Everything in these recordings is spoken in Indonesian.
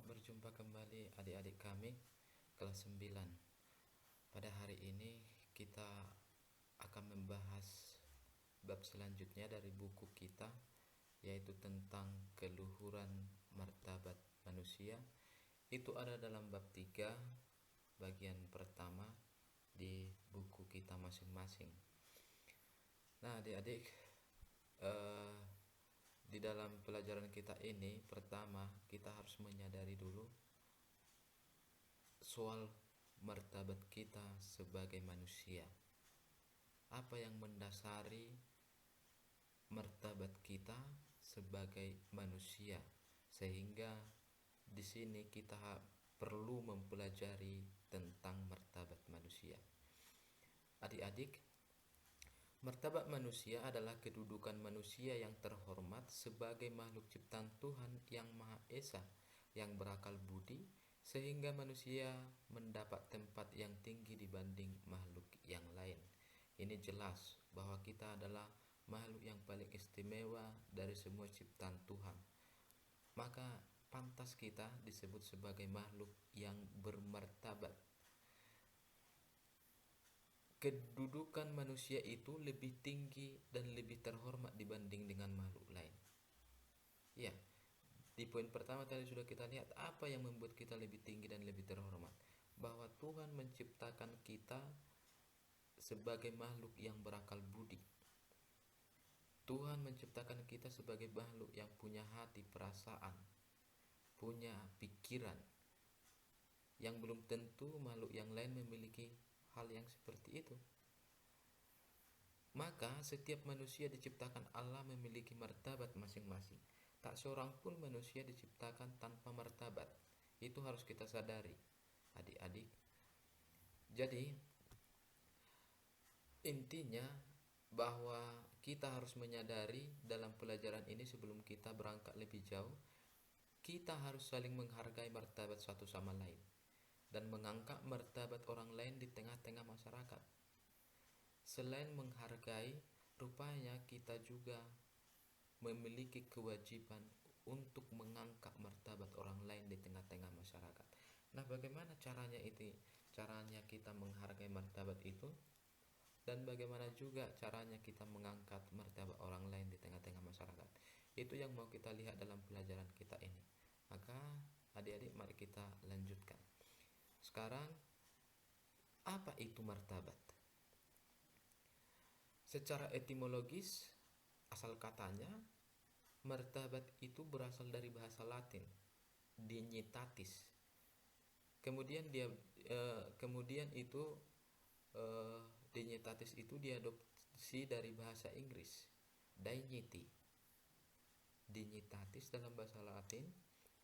Selamat berjumpa kembali adik-adik kami kelas 9. Pada hari ini kita akan membahas bab selanjutnya dari buku kita, yaitu tentang keluhuran martabat manusia. Itu ada dalam bab 3 bagian pertama di buku kita masing-masing. Nah adik-adik, di dalam pelajaran kita ini, pertama kita harus menyadari dulu soal martabat kita sebagai manusia. Apa yang mendasari martabat kita sebagai manusia, sehingga di sini kita perlu mempelajari tentang martabat manusia. Adik-adik, martabat manusia adalah kedudukan manusia yang terhormat sebagai makhluk ciptaan Tuhan yang Maha Esa, yang berakal budi, sehingga manusia mendapat tempat yang tinggi dibanding makhluk yang lain. Ini jelas bahwa kita adalah makhluk yang paling istimewa dari semua ciptaan Tuhan. Maka pantas kita disebut sebagai makhluk yang bermartabat. Kedudukan manusia itu lebih tinggi dan lebih terhormat dibanding dengan makhluk lain. Ya, di poin pertama tadi sudah kita lihat apa yang membuat kita lebih tinggi dan lebih terhormat. Bahwa Tuhan menciptakan kita sebagai makhluk yang berakal budi. Tuhan menciptakan kita sebagai makhluk yang punya hati, perasaan, punya pikiran, yang belum tentu makhluk yang lain memiliki hal yang seperti itu. Maka setiap manusia diciptakan Allah memiliki martabat masing-masing. Tak seorang pun manusia diciptakan tanpa martabat. Itu harus kita sadari, adik-adik. Jadi intinya bahwa kita harus menyadari dalam pelajaran ini, sebelum kita berangkat lebih jauh, kita harus saling menghargai martabat satu sama lain dan mengangkat martabat orang lain di tengah-tengah masyarakat. Selain menghargai, rupanya kita juga memiliki kewajiban untuk mengangkat martabat orang lain di tengah-tengah masyarakat. Nah, bagaimana caranya itu? Caranya kita menghargai martabat itu, dan bagaimana juga caranya kita mengangkat martabat orang lain di tengah-tengah masyarakat. Itu yang mau kita lihat dalam pelajaran kita ini. Maka adik-adik, mari kita lanjutkan. Sekarang, apa itu martabat? Secara etimologis, asal katanya, martabat itu berasal dari bahasa Latin, dignitatis. Kemudian dignitatis itu diadopsi dari bahasa Inggris, dignity. Dignitatis dalam bahasa Latin,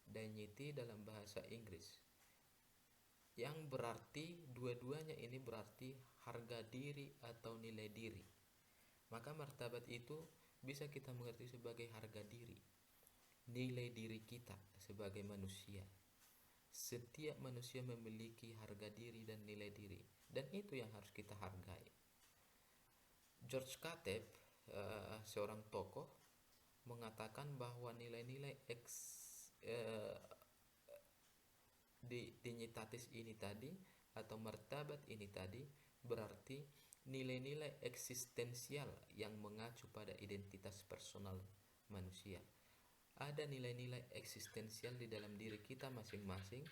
dignity dalam bahasa Inggris. Yang berarti dua-duanya ini berarti harga diri atau nilai diri. Maka martabat itu bisa kita mengerti sebagai harga diri, nilai diri kita sebagai manusia. Setiap manusia memiliki harga diri dan nilai diri, dan itu yang harus kita hargai. George Kateb, seorang tokoh, mengatakan bahwa nilai-nilai dignitatis ini tadi, atau martabat ini tadi, berarti nilai-nilai eksistensial yang mengacu pada identitas personal manusia. Ada nilai-nilai eksistensial di dalam diri kita masing-masing,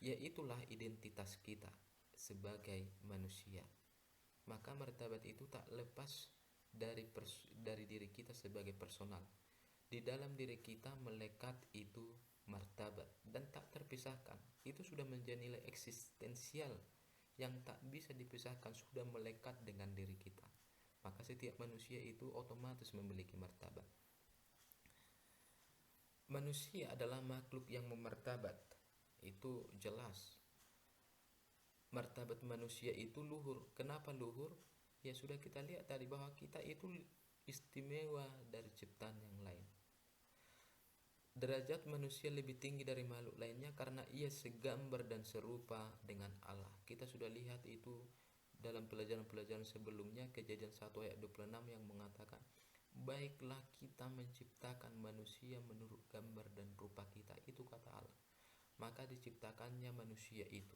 yaitulah identitas kita sebagai manusia. Maka martabat itu tak lepas dari diri kita sebagai personal. Di dalam diri kita melekat itu martabat dan tak terpisahkan. Itu sudah menjadi nilai eksistensial yang tak bisa dipisahkan, sudah melekat dengan diri kita. Maka setiap manusia itu otomatis memiliki martabat. Manusia adalah makhluk yang memartabat, itu jelas. Martabat manusia itu luhur. Kenapa luhur? Ya sudah kita lihat tadi bahwa kita itu istimewa dari ciptaan yang lain. Derajat manusia lebih tinggi dari makhluk lainnya karena ia segambar dan serupa dengan Allah. Kita sudah lihat itu dalam pelajaran-pelajaran sebelumnya, Kejadian 1 ayat 26 yang mengatakan, baiklah kita menciptakan manusia menurut gambar dan rupa kita. Itu kata Allah. diciptakannya manusia itu.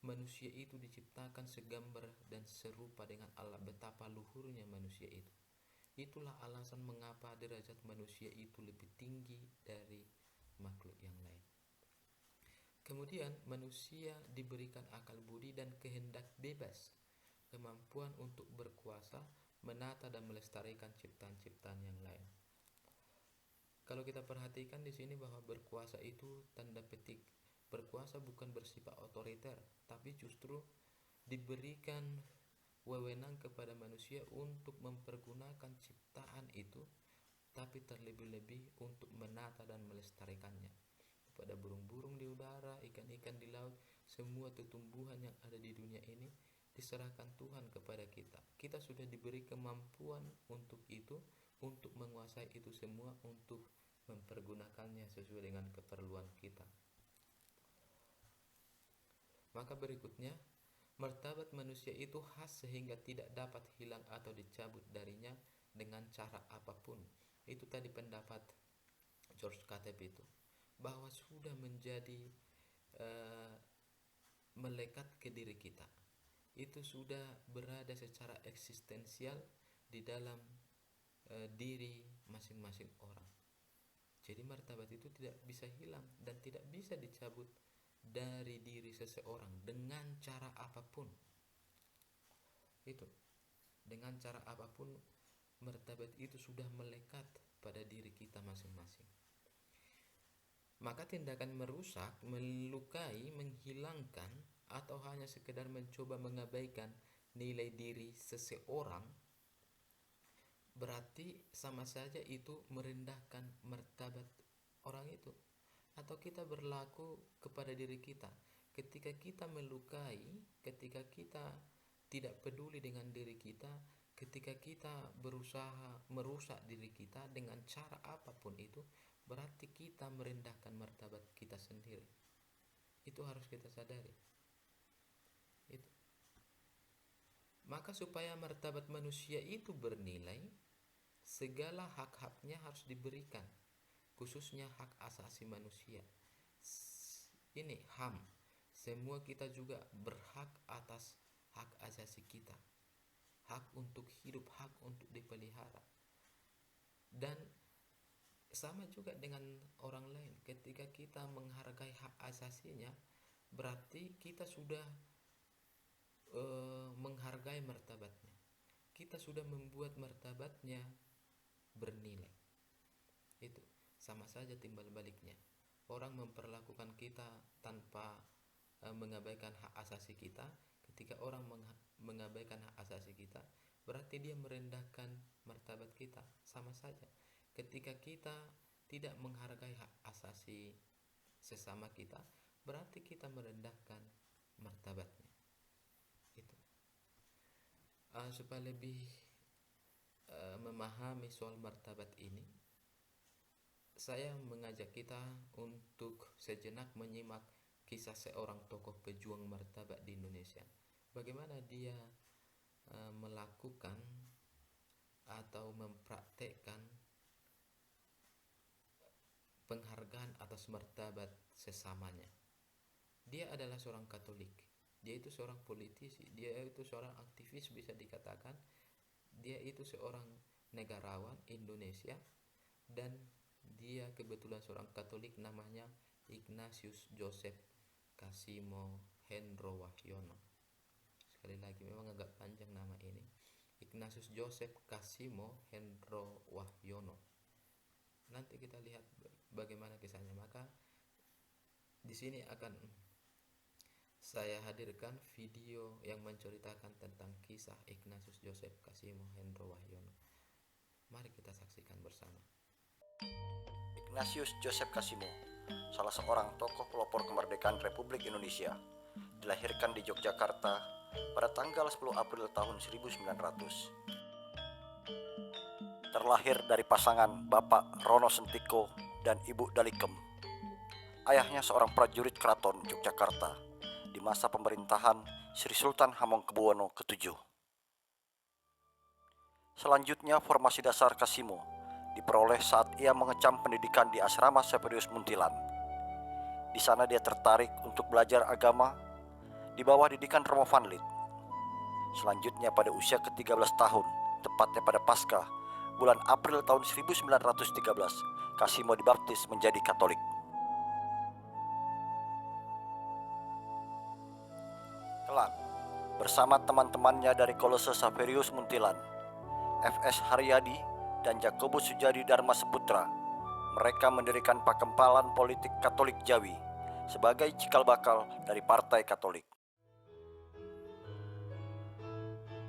Manusia itu diciptakan segambar dan serupa dengan Allah, betapa luhurnya manusia itu. Itulah alasan mengapa derajat manusia itu lebih tinggi dari makhluk yang lain. Kemudian manusia diberikan akal budi dan kehendak bebas, kemampuan untuk berkuasa, menata dan melestarikan ciptaan-ciptaan yang lain. Kalau kita perhatikan di sini bahwa berkuasa itu tanda petik. Berkuasa bukan bersifat otoriter, tapi justru diberikan wewenang kepada manusia untuk mempergunakan ciptaan itu, tapi terlebih-lebih untuk menata dan melestarikannya. Pada burung-burung di udara, ikan-ikan di laut, semua tumbuhan yang ada di dunia ini diserahkan Tuhan kepada kita. Kita sudah diberi kemampuan untuk itu, untuk menguasai itu semua, untuk mempergunakannya sesuai dengan keperluan kita. Maka berikutnya, martabat manusia itu khas sehingga tidak dapat hilang atau dicabut darinya dengan cara apapun. Itu tadi pendapat George Kateb itu, bahwa sudah menjadi melekat ke diri kita. Itu sudah berada secara eksistensial di dalam diri masing-masing orang. Jadi martabat itu tidak bisa hilang dan tidak bisa dicabut dari diri seseorang dengan cara apapun. Itu dengan cara apapun, martabat itu sudah melekat pada diri kita masing-masing. Maka tindakan merusak, melukai, menghilangkan, atau hanya sekedar mencoba mengabaikan nilai diri seseorang, berarti sama saja itu merendahkan martabat orang itu. Atau kita berlaku kepada diri kita, ketika kita melukai, ketika kita tidak peduli dengan diri kita, ketika kita berusaha merusak diri kita dengan cara apapun itu, berarti kita merendahkan martabat kita sendiri. Itu harus kita sadari. Itu. Maka supaya martabat manusia itu bernilai, segala hak-haknya harus diberikan, khususnya hak asasi manusia. Ini HAM. Semua kita juga berhak atas hak asasi kita. Hak untuk hidup, hak untuk dipelihara. Dan sama juga dengan orang lain. Ketika kita menghargai hak asasinya, berarti kita sudah menghargai martabatnya. Kita sudah membuat martabatnya bernilai. Itu sama saja timbal baliknya. Orang memperlakukan kita tanpa mengabaikan hak asasi kita. Ketika orang mengabaikan hak asasi kita, berarti dia merendahkan martabat kita. Sama saja. Ketika kita tidak menghargai hak asasi sesama kita, berarti kita merendahkan martabatnya. Itu. Supaya lebih memahami soal martabat ini, saya mengajak kita untuk sejenak menyimak kisah seorang tokoh pejuang martabat di Indonesia. Bagaimana dia melakukan atau mempraktekkan penghargaan atas martabat sesamanya. Dia adalah seorang Katolik. Dia itu seorang politisi. Dia itu seorang aktivis, bisa dikatakan. Dia itu seorang negarawan Indonesia, dan dia kebetulan seorang Katolik, namanya Ignatius Joseph Kasimo Hendro Wahyono. Sekali lagi, memang agak panjang nama ini. Ignatius Joseph Kasimo Hendro Wahyono. Nanti kita lihat bagaimana kisahnya. Maka di sini akan saya hadirkan video yang menceritakan tentang kisah Ignatius Joseph Kasimo Hendro Wahyono. Mari kita saksikan bersama. Ignatius Joseph Kasimo, salah seorang tokoh pelopor kemerdekaan Republik Indonesia, dilahirkan di Yogyakarta pada tanggal 10 April tahun 1900. Terlahir dari pasangan Bapak Rono Sentiko dan Ibu Dalikem. Ayahnya seorang prajurit keraton Yogyakarta di masa pemerintahan Sri Sultan Hamengkubuwono ke-7. Selanjutnya, formasi dasar Kasimo diperoleh saat ia mengecam pendidikan di Asrama Seperius Muntilan. Di sana dia tertarik untuk belajar agama di bawah didikan Romo Van Lith. Selanjutnya pada usia ke-13 tahun, tepatnya pada Paskah, bulan April tahun 1913, Kasimo dibaptis menjadi Katolik. Kelak, bersama teman-temannya dari Kolose Saverius Muntilan, F.S. Haryadi, dan Jakobus Sujadi Dharma Seputra, mereka mendirikan Pakempalan Politik Katolik Jawi sebagai cikal bakal dari Partai Katolik.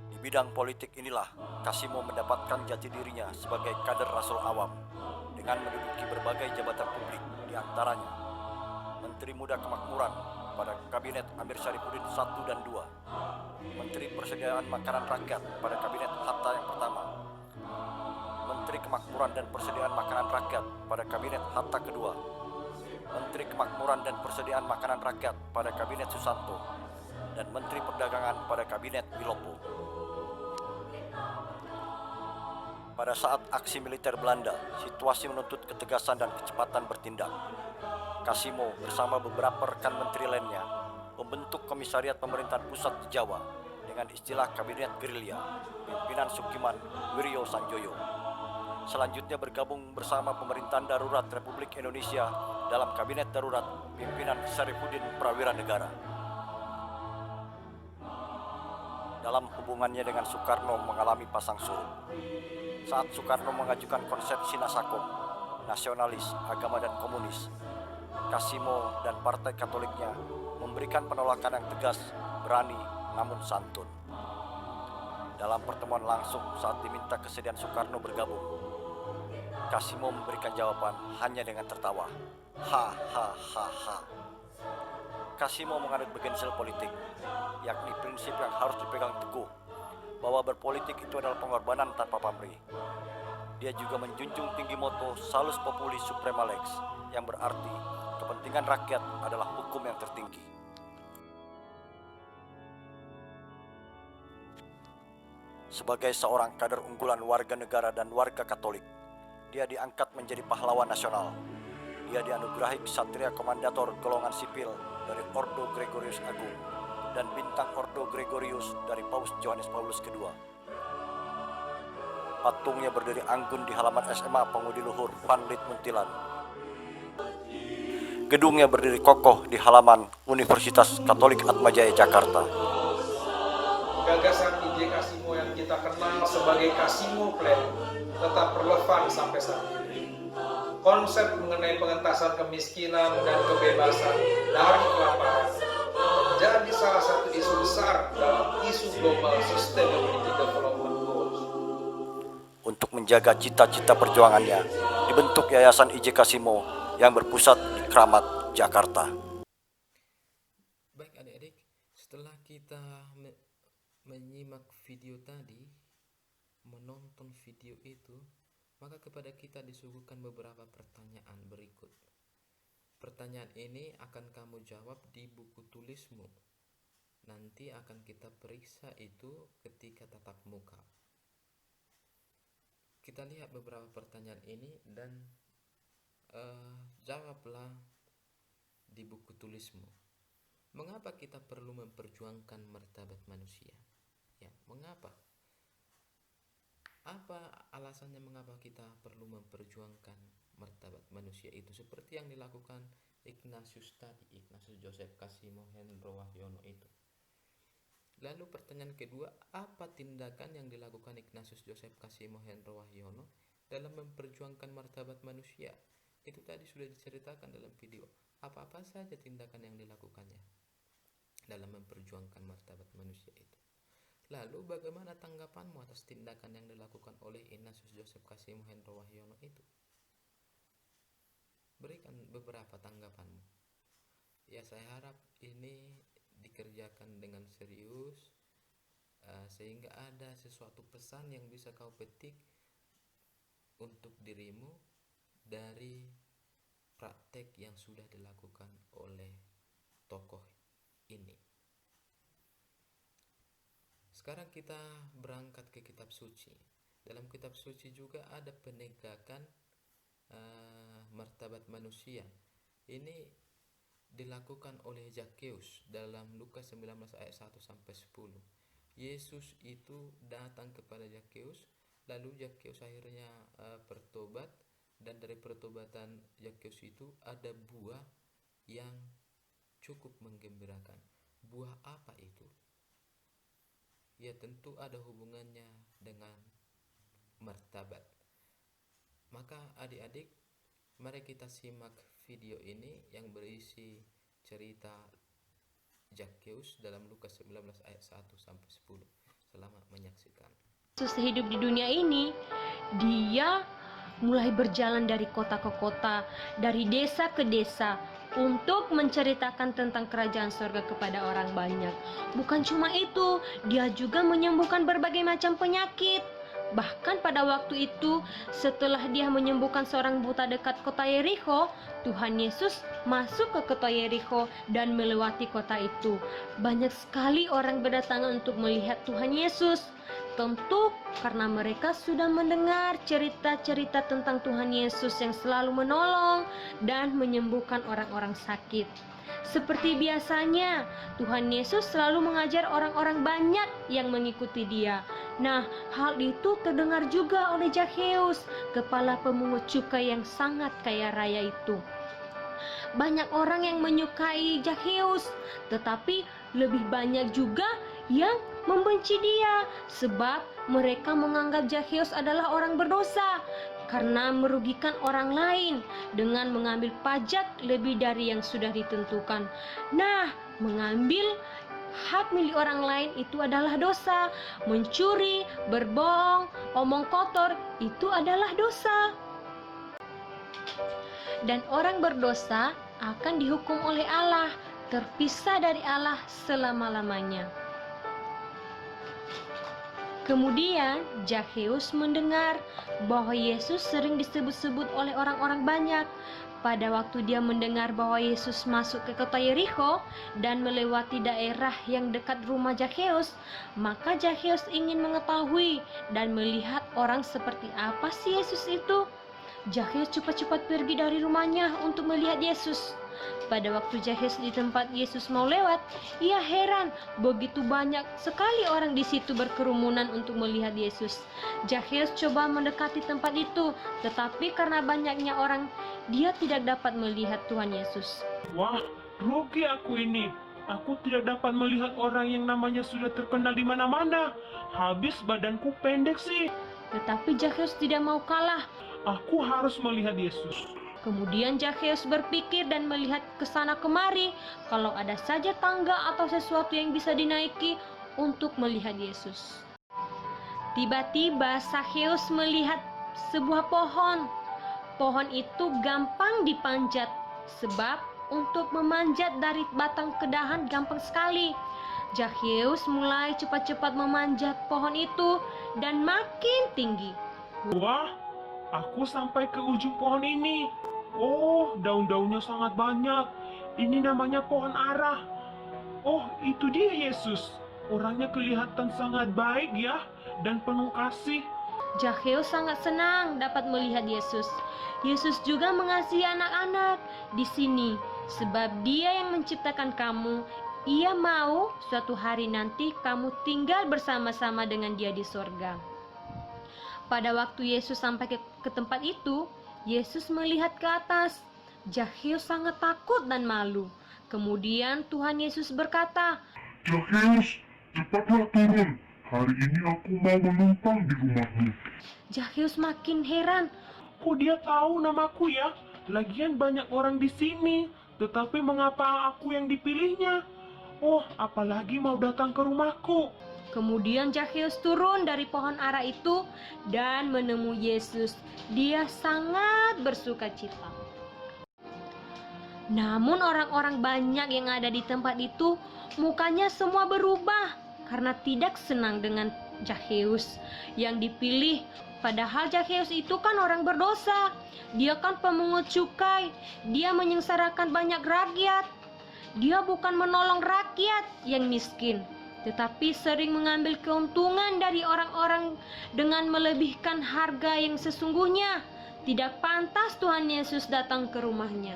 Di bidang politik inilah Kasimo mendapatkan jati dirinya sebagai kader Rasul Awam dengan menduduki berbagai jabatan publik, diantaranya Menteri Muda Kemakmuran pada Kabinet Amir Syarifuddin I dan II, Menteri Persediaan Makanan Rakyat pada Kabinet Hatta yang pertama, Menteri Kemakmuran dan Persediaan Makanan Rakyat pada Kabinet Hatta kedua, Menteri Kemakmuran dan Persediaan Makanan Rakyat pada Kabinet Susanto, dan Menteri Perdagangan pada Kabinet Wilopo. Pada saat aksi militer Belanda, situasi menuntut ketegasan dan kecepatan bertindak. Kasimo bersama beberapa rekan menteri lainnya membentuk Komisariat Pemerintahan Pusat di Jawa dengan istilah Kabinet Gerilya, pimpinan Sukiman Wiryo Sanjoyo. Selanjutnya bergabung bersama Pemerintahan Darurat Republik Indonesia dalam Kabinet Darurat pimpinan Syarifuddin Prawira Negara. Dalam hubungannya dengan Soekarno mengalami pasang surut. Saat Soekarno mengajukan konsepsi Nasakom, nasionalis, agama dan komunis, Kasimo dan Partai Katoliknya memberikan penolakan yang tegas, berani, namun santun. Dalam pertemuan langsung saat diminta kesediaan Soekarno bergabung, Kasimo memberikan jawaban hanya dengan tertawa. Ha ha ha ha. Kasimo menganut beginsel politik, yakni prinsip yang harus dipegang teguh, bahwa berpolitik itu adalah pengorbanan tanpa pamrih. Dia juga menjunjung tinggi moto Salus Populi Suprema Lex, yang berarti kepentingan rakyat adalah hukum yang tertinggi. Sebagai seorang kader unggulan warga negara dan warga Katolik, dia diangkat menjadi pahlawan nasional. Dia dianugerahi Ksatria Komandator golongan sipil dari Ordo Gregorius Agung dan bintang Ordo Gregorius dari Paus Yohanes Paulus II. Patungnya berdiri anggun di halaman SMA Pengudi Luhur Van Lith Muntilan. Gedungnya berdiri kokoh di halaman Universitas Katolik Atmajaya Jakarta. Gagasan IJ Kasimo yang kita kenal sebagai Kasimo Plan tetap relevan sampai saat ini. Konsep mengenai pengentasan kemiskinan dan kebebasan dari kelaparan menjadi salah satu isu besar dalam isu Global Sustainability Development Goals. Untuk menjaga cita-cita perjuangannya, dibentuk Yayasan IJ Kasimo yang berpusat di Kramat, Jakarta. Baik adik-adik, setelah kita menyimak video tadi, menonton video itu, maka kepada kita disuguhkan beberapa pertanyaan berikut. Pertanyaan ini akan kamu jawab di buku tulismu. Nanti akan kita periksa itu ketika tatap muka. Kita lihat beberapa pertanyaan ini dan jawablah di buku tulismu. Mengapa kita perlu memperjuangkan martabat manusia? Ya, mengapa? Apa alasannya mengapa kita perlu memperjuangkan martabat manusia itu? Seperti yang dilakukan Ignatius tadi, Ignatius Joseph Kasimo Hendro Wahyono itu. Lalu pertanyaan kedua, apa tindakan yang dilakukan Ignatius Joseph Kasimo Hendro Wahyono dalam memperjuangkan martabat manusia? Itu tadi sudah diceritakan dalam video. Apa-apa saja tindakan yang dilakukannya dalam memperjuangkan martabat manusia itu. Lalu bagaimana tanggapanmu atas tindakan yang dilakukan oleh Ignatius Joseph Kasimo Hendro Wahyono itu? Berikan beberapa tanggapanmu. Ya, saya harap ini dikerjakan dengan serius, sehingga ada sesuatu pesan yang bisa kau petik untuk dirimu dari praktek yang sudah dilakukan oleh tokoh ini. Sekarang kita berangkat ke kitab suci. Dalam kitab suci juga ada penegakan martabat manusia. Ini dilakukan oleh Zakheus dalam Lukas 19 ayat 1 sampai 10. Yesus itu datang kepada Zakheus, lalu Zakheus akhirnya bertobat, dan dari pertobatan Zakheus itu ada buah yang cukup menggembirakan. Buah apa itu? Ya, tentu ada hubungannya dengan martabat. Maka adik-adik, mari kita simak video ini yang berisi cerita Zakheus dalam Lukas 19 ayat 1 sampai 10. Selamat menyaksikan. Yesus hidup di dunia ini, dia mulai berjalan dari kota ke kota, dari desa ke desa, untuk menceritakan tentang kerajaan surga kepada orang banyak. Bukan cuma itu, dia juga menyembuhkan berbagai macam penyakit. Bahkan pada waktu itu, setelah dia menyembuhkan seorang buta dekat kota Yerikho, Tuhan Yesus masuk ke kota Yerikho dan melewati kota itu. Banyak sekali orang berdatangan untuk melihat Tuhan Yesus. Tentu karena mereka sudah mendengar cerita-cerita tentang Tuhan Yesus yang selalu menolong dan menyembuhkan orang-orang sakit. Seperti biasanya, Tuhan Yesus selalu mengajar orang-orang banyak yang mengikuti dia. Nah, hal itu terdengar juga oleh Zakheus, kepala pemungut cukai yang sangat kaya raya itu. Banyak orang yang menyukai Zakheus, tetapi lebih banyak juga yang membenci dia, sebab mereka menganggap Zakheus adalah orang berdosa karena merugikan orang lain dengan mengambil pajak lebih dari yang sudah ditentukan. Nah, mengambil hak milik orang lain itu adalah dosa. Mencuri, berbohong, omong kotor itu adalah dosa. Dan orang berdosa akan dihukum oleh Allah, terpisah dari Allah selama-lamanya. Kemudian Zakheus mendengar bahwa Yesus sering disebut-sebut oleh orang-orang banyak. Pada waktu dia mendengar bahwa Yesus masuk ke kota Yerikho dan melewati daerah yang dekat rumah Zakheus, maka Zakheus ingin mengetahui dan melihat orang seperti apa sih Yesus itu. Zakheus cepat-cepat pergi dari rumahnya untuk melihat Yesus. Pada waktu Zakheus di tempat Yesus mau lewat, ia heran begitu banyak sekali orang di situ berkerumunan untuk melihat Yesus. Zakheus coba mendekati tempat itu, tetapi karena banyaknya orang, dia tidak dapat melihat Tuhan Yesus. Wah, rugi aku ini. Aku tidak dapat melihat orang yang namanya sudah terkenal di mana-mana. Habis badanku pendek sih. Tetapi Zakheus tidak mau kalah. Aku harus melihat Yesus. Kemudian Zakheus berpikir dan melihat ke sana kemari kalau ada saja tangga atau sesuatu yang bisa dinaiki untuk melihat Yesus. Tiba-tiba Zakheus melihat sebuah pohon. Pohon itu gampang dipanjat, sebab untuk memanjat dari batang ke dahan gampang sekali. Zakheus mulai cepat-cepat memanjat pohon itu dan makin tinggi. Wah, aku sampai ke ujung pohon ini. Oh, daun-daunnya sangat banyak. Ini namanya pohon ara. Oh, itu dia Yesus. Orangnya kelihatan sangat baik ya, dan penuh kasih. Zakheus sangat senang dapat melihat Yesus. Yesus juga mengasihi anak-anak di sini, sebab Dia yang menciptakan kamu. Ia mau suatu hari nanti kamu tinggal bersama-sama dengan Dia di sorga. Pada waktu Yesus sampai ke tempat itu, Yesus melihat ke atas. Zakheus sangat takut dan malu. Kemudian Tuhan Yesus berkata, Zakheus, cepatlah turun. Hari ini aku mau menumpang di rumahmu. Zakheus makin heran. Kok dia tahu namaku ya? Lagian banyak orang di sini. Tetapi mengapa aku yang dipilihnya? Oh, apalagi mau datang ke rumahku. Kemudian Zakheus turun dari pohon ara itu dan menemui Yesus. Dia sangat bersuka cita. Namun orang-orang banyak yang ada di tempat itu, mukanya semua berubah karena tidak senang dengan Zakheus yang dipilih. Padahal Zakheus itu kan orang berdosa. Dia kan pemungut cukai. Dia menyengsarakan banyak rakyat. Dia bukan menolong rakyat yang miskin, tetapi sering mengambil keuntungan dari orang-orang dengan melebihkan harga yang sesungguhnya. Tidak pantas Tuhan Yesus datang ke rumahnya.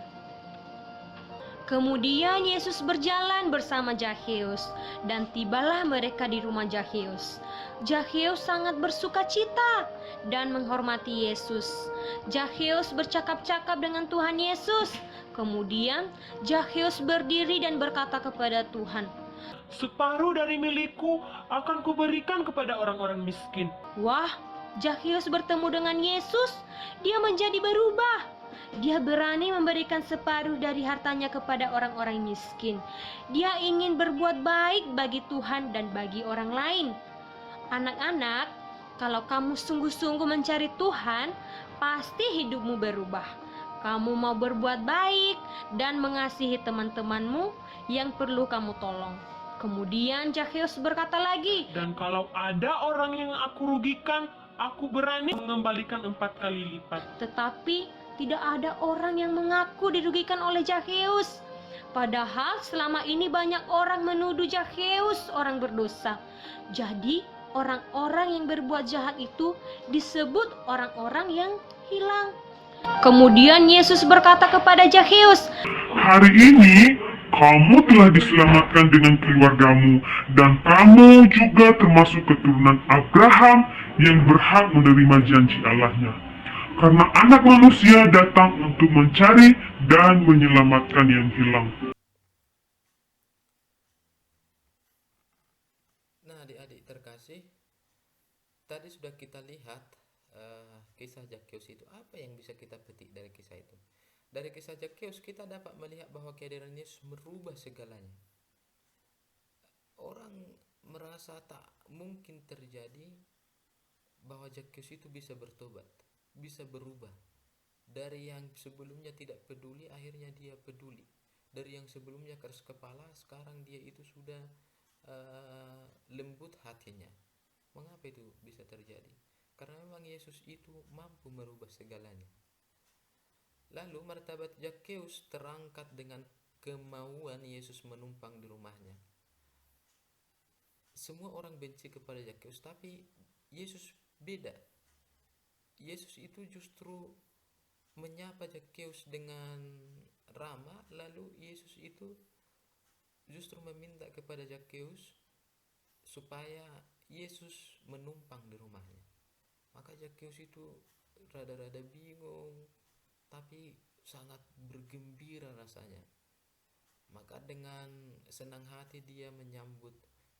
Kemudian Yesus berjalan bersama Zakheus, dan tibalah mereka di rumah Zakheus. Zakheus sangat bersuka cita dan menghormati Yesus. Zakheus bercakap-cakap dengan Tuhan Yesus. Kemudian Zakheus berdiri dan berkata kepada Tuhan, Separuh dari milikku akan kuberikan kepada orang-orang miskin. wah, Zakheus bertemu dengan Yesus, dia menjadi berubah. Dia berani memberikan separuh dari hartanya kepada orang-orang miskin. Dia ingin berbuat baik bagi Tuhan dan bagi orang lain. Anak-anak, kalau kamu sungguh-sungguh mencari Tuhan, pasti hidupmu berubah. Kamu mau berbuat baik dan mengasihi teman-temanmu yang perlu kamu tolong. Kemudian Zakheus berkata lagi, Dan kalau ada orang yang aku rugikan, aku berani mengembalikan 4 kali lipat. tetapi tidak ada orang yang mengaku dirugikan oleh Zakheus. Padahal selama ini banyak orang menuduh Zakheus orang berdosa. Jadi orang-orang yang berbuat jahat itu disebut orang-orang yang hilang. Kemudian Yesus berkata kepada Zakheus, Hari ini kamu telah diselamatkan dengan keluargamu, dan kamu juga termasuk keturunan Abraham yang berhak menerima janji Allahnya. Karena anak manusia datang untuk mencari dan menyelamatkan yang hilang. Nah, adik-adik terkasih, tadi sudah kita lihat kisah Zakheus itu. Apa yang bisa kita petik dari kisah itu? Dari kisah Zakheus kita dapat melihat bahwa kehadiran Yesus merubah segalanya. Orang merasa tak mungkin terjadi bahwa Zakheus itu bisa bertobat, bisa berubah. Dari yang sebelumnya tidak peduli, akhirnya dia peduli. Dari yang sebelumnya keras kepala, sekarang dia itu sudah lembut hatinya. Mengapa itu bisa terjadi? Karena memang Yesus itu mampu merubah segalanya. Lalu martabat Zakheus terangkat dengan kemauan Yesus menumpang di rumahnya. Semua orang benci kepada Zakheus, tapi Yesus beda. Yesus itu justru menyapa Zakheus dengan ramah, lalu Yesus itu justru meminta kepada Zakheus supaya Yesus menumpang di rumahnya. Maka Zakheus itu rada-rada bingung, tapi sangat bergembira rasanya. Maka dengan senang hati dia menyambut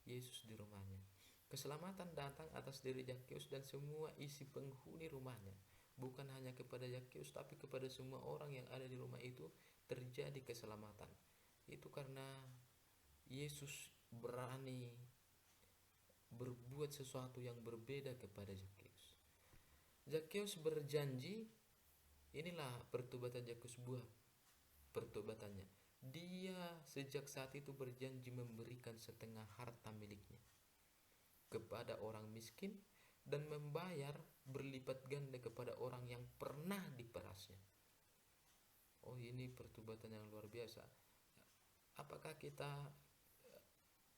Yesus di rumahnya. Keselamatan datang atas diri Zakheus dan semua isi penghuni rumahnya. Bukan hanya kepada Zakheus, tapi kepada semua orang yang ada di rumah itu terjadi keselamatan. Itu karena Yesus berani berbuat sesuatu yang berbeda kepada Zakheus. Zakheus berjanji, inilah pertobatan Zakheus, buah pertobatannya. Dia sejak saat itu berjanji memberikan setengah harta miliknya kepada orang miskin dan membayar berlipat ganda kepada orang yang pernah diperasnya. Oh, ini pertobatan yang luar biasa. Apakah kita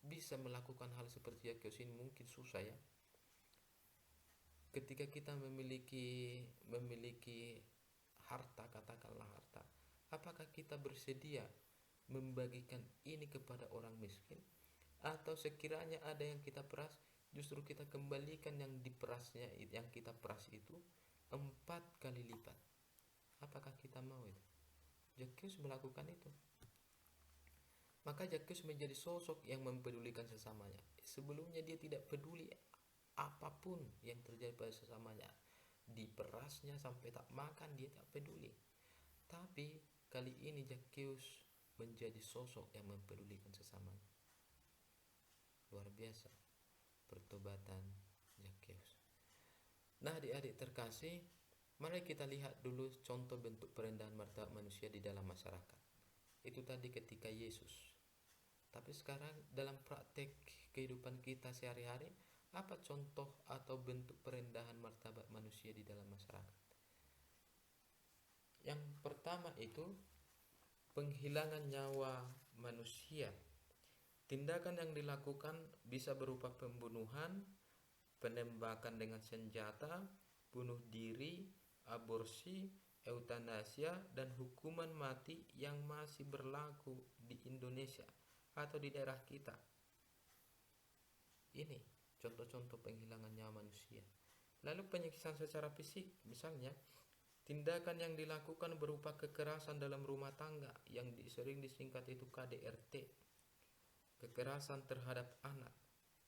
bisa melakukan hal seperti Zakheus ini? Mungkin susah ya. Ketika kita memiliki harta, katakanlah harta, apakah kita bersedia membagikan ini kepada orang miskin? Atau sekiranya ada yang kita peras, justru kita kembalikan yang diperasnya, yang kita peras itu 4 kali lipat? Apakah kita mau itu? Zakheus melakukan itu. Maka Zakheus menjadi sosok yang mempedulikan sesamanya. Sebelumnya dia tidak peduli apapun yang terjadi pada sesamanya. Diperasnya sampai tak makan, dia tak peduli. Tapi kali ini Zakheus menjadi sosok yang mempedulikan sesamanya. Luar biasa pertobatan Zakheus. Nah, adik-adik terkasih, mari kita lihat dulu contoh bentuk perendahan martabat manusia di dalam masyarakat. Itu tadi ketika Yesus. Tapi sekarang dalam praktek kehidupan kita sehari-hari, apa contoh atau bentuk perendahan martabat manusia di dalam masyarakat? Yang pertama itu penghilangan nyawa manusia. Tindakan yang dilakukan bisa berupa pembunuhan, penembakan dengan senjata, bunuh diri, aborsi, eutanasia, dan hukuman mati yang masih berlaku di Indonesia atau di daerah kita. Ini contoh-contoh penghilangan nyawa manusia. Lalu penyiksaan secara fisik, misalnya tindakan yang dilakukan berupa kekerasan dalam rumah tangga yang sering disingkat itu KDRT, kekerasan terhadap anak,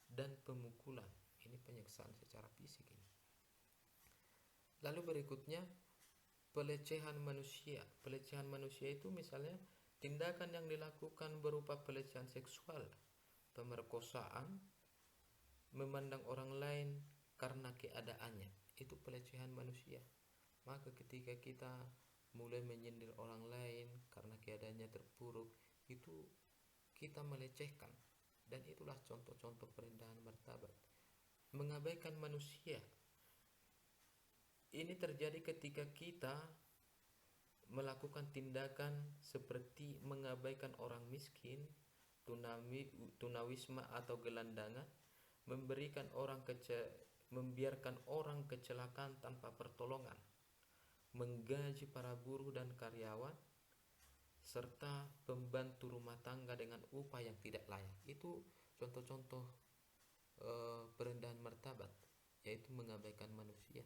dan pemukulan. Ini penyiksaan secara fisik ini. Lalu berikutnya pelecehan manusia. Pelecehan manusia itu misalnya tindakan yang dilakukan berupa pelecehan seksual, pemerkosaan, memandang orang lain karena keadaannya. Itu pelecehan manusia. Maka ketika kita mulai menyindir orang lain karena keadaannya terpuruk, itu kita melecehkan. Dan itulah contoh-contoh perendahan martabat. Mengabaikan manusia. Ini terjadi ketika kita melakukan tindakan seperti mengabaikan orang miskin, tunawisma atau gelandangan, membiarkan orang kecelakaan tanpa pertolongan, menggaji para buruh dan karyawan, serta pembantu rumah tangga dengan upah yang tidak layak. Itu contoh-contoh perendahan martabat, yaitu mengabaikan manusia.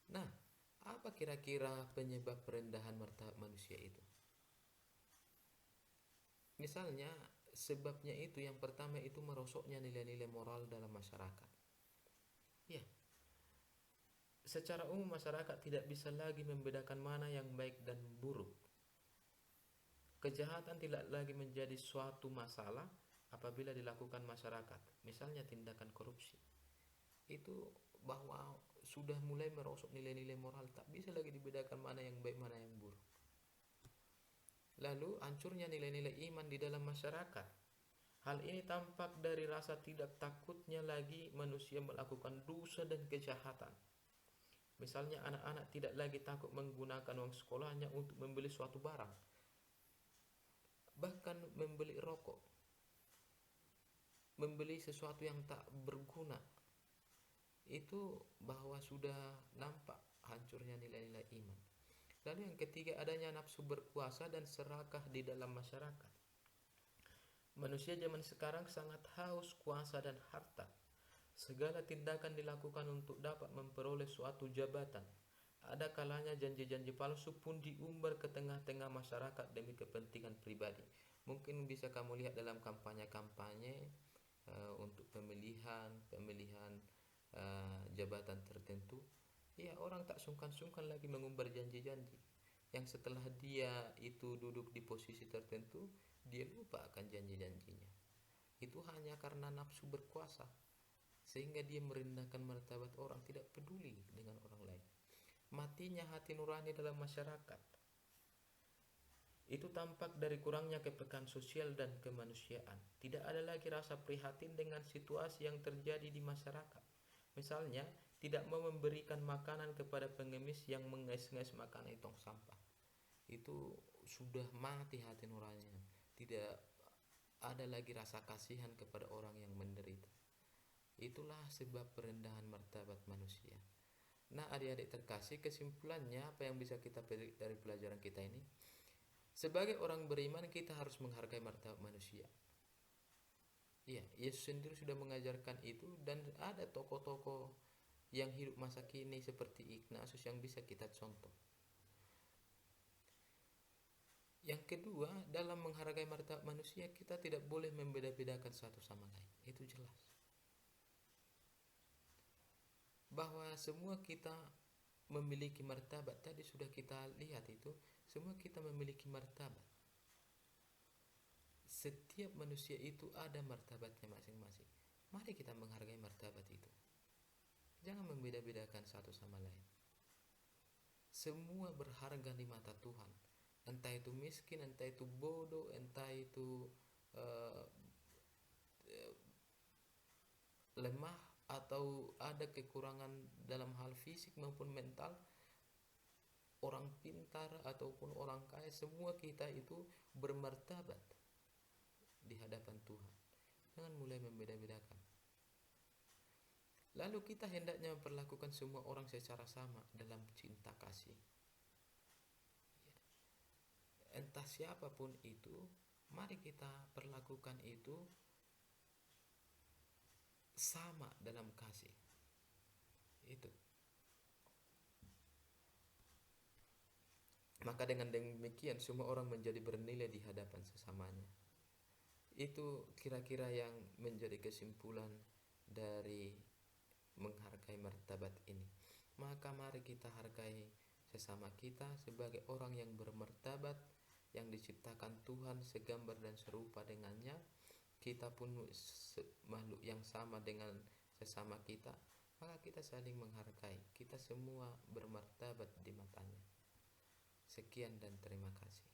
Nah, apa kira-kira penyebab perendahan martabat manusia itu? Misalnya, sebabnya itu yang pertama itu merosotnya nilai-nilai moral dalam masyarakat. Ya, secara umum masyarakat tidak bisa lagi membedakan mana yang baik dan buruk. Kejahatan tidak lagi menjadi suatu masalah apabila dilakukan masyarakat. Misalnya tindakan korupsi. Itu bahwa sudah mulai merosot nilai-nilai moral, tak bisa lagi dibedakan mana yang baik mana yang buruk. Lalu hancurnya nilai-nilai iman di dalam masyarakat. Hal ini tampak dari rasa tidak takutnya lagi manusia melakukan dosa dan kejahatan. Misalnya anak-anak tidak lagi takut menggunakan uang sekolahnya untuk membeli suatu barang, bahkan membeli rokok, membeli sesuatu yang tak berguna. Itu bahwa sudah nampak hancurnya nilai-nilai iman. Lalu yang ketiga, adanya nafsu berkuasa dan serakah di dalam masyarakat. Manusia zaman sekarang sangat haus kuasa dan harta. Segala tindakan dilakukan untuk dapat memperoleh suatu jabatan. Ada kalanya janji-janji palsu pun diumbar ke tengah-tengah masyarakat demi kepentingan pribadi. Mungkin bisa kamu lihat dalam kampanye-kampanye untuk pemilihan jabatan tertentu. Ya, orang tak sungkan-sungkan lagi mengumbar janji-janji yang setelah dia itu duduk di posisi tertentu, dia lupa akan janji-janjinya. Itu hanya karena nafsu berkuasa, sehingga dia merendahkan martabat orang, tidak peduli dengan orang lain. Matinya hati nurani dalam masyarakat. Itu tampak dari kurangnya kepekaan sosial dan kemanusiaan. Tidak ada lagi rasa prihatin dengan situasi yang terjadi di masyarakat. Misalnya, tidak mau memberikan makanan kepada pengemis yang mengais-ngais makanan di tong sampah. Itu sudah mati hati nuraninya. Tidak ada lagi rasa kasihan kepada orang yang menderita. Itulah sebab perendahan martabat manusia. Nah, adik-adik terkasih, kesimpulannya apa yang bisa kita petik dari pelajaran kita ini? Sebagai orang beriman, kita harus menghargai martabat manusia. Ya, Yesus sendiri sudah mengajarkan itu, dan ada tokoh-tokoh yang hidup masa kini seperti Ignatius yang bisa kita contoh. Yang kedua, dalam menghargai martabat manusia, kita tidak boleh membeda-bedakan satu sama lain. Itu jelas. Bahwa semua kita memiliki martabat, tadi sudah kita lihat itu, semua kita memiliki martabat. Setiap manusia itu ada martabatnya masing-masing. Mari kita menghargai martabat itu. Jangan membeda-bedakan satu sama lain. Semua berharga di mata Tuhan. Entah itu miskin, entah itu bodoh, entah itu lemah, atau ada kekurangan dalam hal fisik maupun mental, orang pintar ataupun orang kaya, semua kita itu bermartabat di hadapan Tuhan. Jangan mulai membeda-bedakan. Lalu kita hendaknya memperlakukan semua orang secara sama dalam cinta kasih. entah siapapun itu, mari kita perlakukan itu sama dalam kasih. Itu. Maka dengan demikian semua orang menjadi bernilai di hadapan sesamanya. Itu kira-kira yang menjadi kesimpulan dari menghargai martabat ini. Maka mari kita hargai sesama kita sebagai orang yang bermartabat, yang diciptakan Tuhan segambar dan serupa dengannya. Kita pun makhluk yang sama dengan sesama kita, maka kita saling menghargai. Kita semua bermartabat di matanya. Sekian dan terima kasih.